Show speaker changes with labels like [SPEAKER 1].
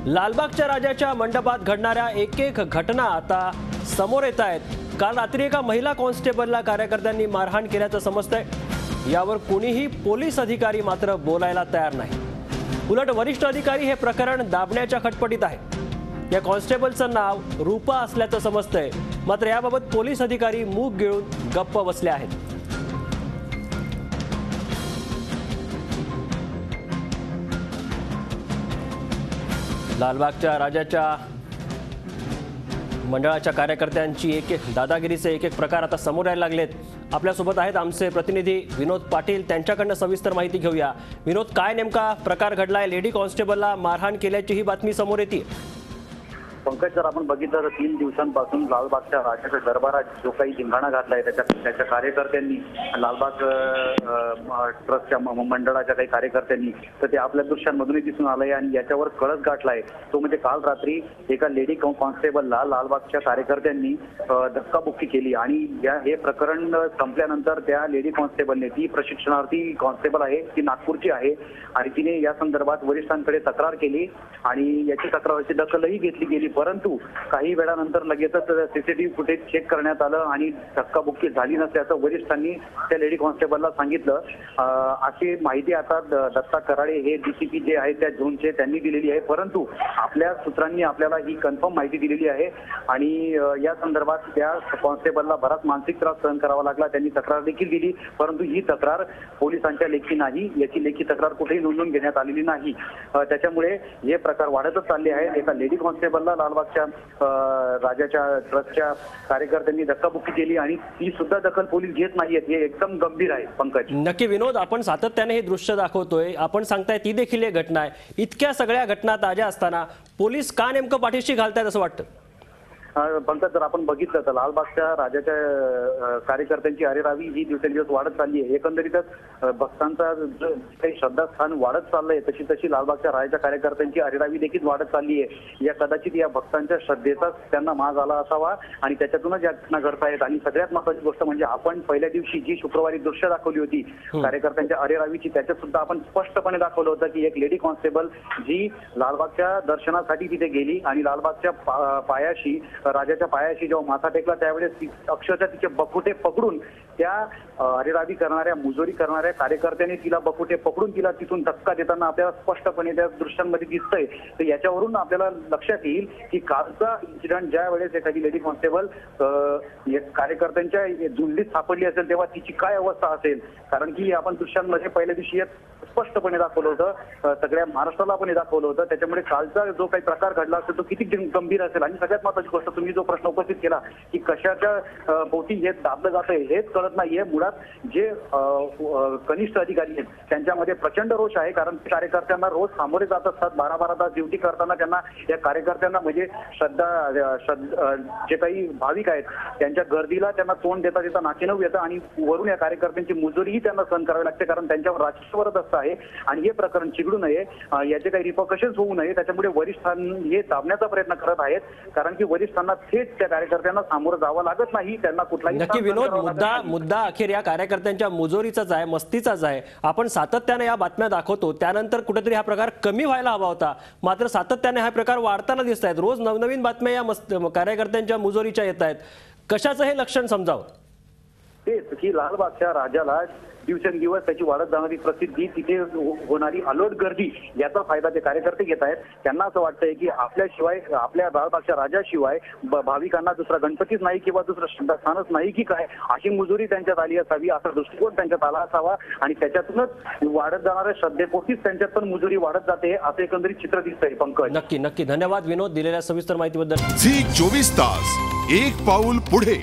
[SPEAKER 1] लालबागच्या राजाच्या मंडपात घडणाऱ्या एक एक घटना आता समोर येत आहेत। काल रात्री एका महिला कॉन्स्टेबलला कार्यकर्त्यांनी मारहाण केल्याचं समजतंय। यावर कोणीही पोलीस अधिकारी मात्र बोलायला तयार नाही। उलट वरिष्ठ अधिकारी हे प्रकरण दाबण्याच्या खटपटीत आहे। या कॉन्स्टेबलचं नाव रूपा असल्याचं समजतंय, मात्र याबाबत पोलीस अधिकारी मूग गिळून गप्प बसले आहेत। लालबागच्या राजाच्या मंडळाच्या कार्यकर्त्यांची एक दादागिरीचे एक प्रकार आता समोर यायला लागलेत। आपल्यासोबत आहेत आमचे प्रतिनिधी विनोद पाटील, त्यांच्याकडनं सविस्तर माहिती घेऊया। विनोद, काय नेमका प्रकार घडलाय? लेडी कॉन्स्टेबलला मारहाण केल्याची ही बातमी समोर येते।
[SPEAKER 2] पंकज, जर आपण बघितलं तर 3 दिवसांपासून लालबागच्या राजाच्या दरबारात जो काही धिंगाणा घातलाय त्याच्या कार्यकर्त्यांनी, लालबाग ट्रस्टच्या मंडळाच्या काही कार्यकर्त्यांनी, तर ते आपल्या दृश्यांमधूनही दिसून आलंय आणि याच्यावर कळस गाठलाय तो म्हणजे काल रात्री एका लेडी कॉन्स्टेबलला लालबागच्या कार्यकर्त्यांनी धक्काबुक्की केली आणि हे प्रकरण संपल्यानंतर त्या लेडी कॉन्स्टेबलने, ती प्रशिक्षणार्थी कॉन्स्टेबल आहे, ती नागपूरची आहे आणि तिने या संदर्भात वरिष्ठांकडे तक्रार केली आणि याची तक्राराची दखलही घेतली गेली। परंतु काही वेळानंतर लगेचच सीसीटीव्ही फुटेज चेक करण्यात आलं आणि धक्काबुक्की झाली नसल्याचं वरिष्ठांनी त्या लेडी कॉन्स्टेबलला सांगितलं। अशी माहिती आता दत्ता कराळे हे डीसीपी जे आहेत त्या झोनचे त्यांनी दिलेली आहे, परंतु आपल्या सूत्रांनी आपल्याला ही कन्फर्म माहिती दिलेली आहे आणि या संदर्भात त्या कॉन्स्टेबलला बराच मानसिक त्रास सहन करावा लागला। त्यांनी तक्रार देखील दिली, परंतु ही तक्रार पोलिसांच्या लेखी नाही, याची लेखी तक्रार कुठेही नोंदवून घेण्यात आलेली नाही। त्याच्यामुळे हे प्रकार वाढतच चालले आहेत। एका लेडी कॉन्स्टेबलला लालबागच्या राजाच्या ट्रस्टच्या कार्यकर्त्यांनी धक्काबुक्की केली आणि ती सुद्धा दखल पोलीस घेत नाहीयेत, हे एकदम गंभीर आहे। पंकज,
[SPEAKER 1] नक्की विनोद, आपण सातत्याने हे दृश्य दाखवतोय, आपण सांगताय ती देखील एक घटना आहे। इतक्या सगळ्या घटना ताज्या असताना पोलीस का नेमकं पाठीशी घालतायत असं वाटतं?
[SPEAKER 2] पंकज, जर आपण बघितलं तर लालबागच्या राजाच्या कार्यकर्त्यांची अरेरावी ही दिवसेंदिवस वाढत चालली आहे। एकंदरीतच भक्तांचा काही श्रद्धास्थान वाढत चाललंय, तशी तशी लालबागच्या राजाच्या कार्यकर्त्यांची अरेरावी देखील वाढत चालली आहे। या कदाचित या भक्तांच्या श्रद्धेचाच त्यांना माज आला असावा आणि त्याच्यातूनच या घटना घडतायत। आणि सगळ्यात महत्त्वाची गोष्ट म्हणजे आपण पहिल्या दिवशी जी शुक्रवारी दृश्य दाखवली होती कार्यकर्त्यांच्या अरेरावीची, त्याच्यात सुद्धा आपण स्पष्टपणे दाखवलं होतं की एक लेडी कॉन्स्टेबल जी लालबागच्या दर्शनासाठी तिथे गेली आणि लालबागच्या पायाशी, राजाच्या पायाशी जेव्हा माथा टेकला त्यावेळेस अक्षरशः तिचे बकुटे पकडून त्या अरेरावी करणाऱ्या, मुजोरी करणाऱ्या कार्यकर्त्यांनी तिला बकुटे पकडून तिला तिथून धक्का देताना आपल्याला स्पष्टपणे त्या दृश्यांमध्ये दिसतंय। तर याच्यावरून आपल्याला लक्षात येईल की कालचा इन्सिडेंट ज्या वेळेस एखादी लेडी कॉन्स्टेबल कार्यकर्त्यांच्या झुंडीत सापडली असेल तेव्हा तिची काय अवस्था असेल, कारण की आपण दृश्यांमध्ये पहिल्या दिवशी स्पष्टपणे दाखवलं होतं, सगळ्या महाराष्ट्राला आपण हे दाखवलं होतं। त्याच्यामुळे कालचा जो काही प्रकार घडला असेल तो किती गंभीर असेल। आणि सगळ्यात महत्त्वाची गोष्ट, तुम्ही जो प्रश्न उपस्थित केला की कशाच्या भोवती हे दाबलं जातंय हेच कळत नाहीये। मुळात जे कनिष्ठ अधिकारी आहेत त्यांच्यामध्ये प्रचंड रोष आहे, कारण कार्यकर्त्यांना रोज सामोरे जात असतात, 12-12 तास ड्युटी करताना त्यांना, या कार्यकर्त्यांना म्हणजे जे काही भाविक आहेत त्यांच्या गर्दीला त्यांना तोंड देता देता नाकेनऊ येतं आणि वरून या कार्यकर्त्यांची मुजोरीही त्यांना सहन करावी लागते, कारण त्यांच्यावर राजकीय वरदस्त आहे आणि हे प्रकरण चिघळू नये, याचे काही रिपॉकशन्स होऊ नये, त्याच्यामुळे वरिष्ठांनी हे दाबण्याचा प्रयत्न करत आहेत, कारण की वरिष्ठांना थेट त्या कार्यकर्त्यांना सामोरं जावं लागत नाही, त्यांना कुठलाही।
[SPEAKER 1] नक्की विनोद, मुद्दा अखेर या कार्यकर्त्यांच्या मुजोरीचाच आहे, मस्तीचाच आहे। आपण सातत्याने या बातम्या दाखवतो, त्यानंतर कुठेतरी हा प्रकार कमी व्हायला हवा होता, मात्र सातत्याने हा प्रकार वाढताना दिसत आहेत। रोज नवनवीन बातम्या या कार्यकर्त्यांच्या मुजोरीच्या येत आहेत। कशाचं हे लक्षण समजावं?
[SPEAKER 2] तेच की लालबागच्या राजाला दिवसेंदिवस त्याची वाढत जाणारी प्रसिद्धी, तिथे होणारी अलोट गर्दी, याचा फायदा ते कार्यकर्ते घेत आहेत। त्यांना असं वाटतंय की आपल्याशिवाय, आपल्या लालबागच्या राजाशिवाय भाविकांना दुसरा गणपतीच नाही किंवा दुसरं श्रद्धास्थानच नाही की काय, अशी मुजोरी त्यांच्यात आली असावी, असा दृष्टिकोन त्यांच्यात आला असावा आणि त्याच्यातूनच वाढत जाणाऱ्या श्रद्धेपोटीच त्यांच्यात पण मुजोरी वाढत जाते, असं एकंदरीत चित्र दिसतंय। पंकज,
[SPEAKER 1] नक्की धन्यवाद विनोद दिलेल्या सविस्तर माहितीबद्दल।
[SPEAKER 3] झी 24 तास, एक पाऊल पुढे।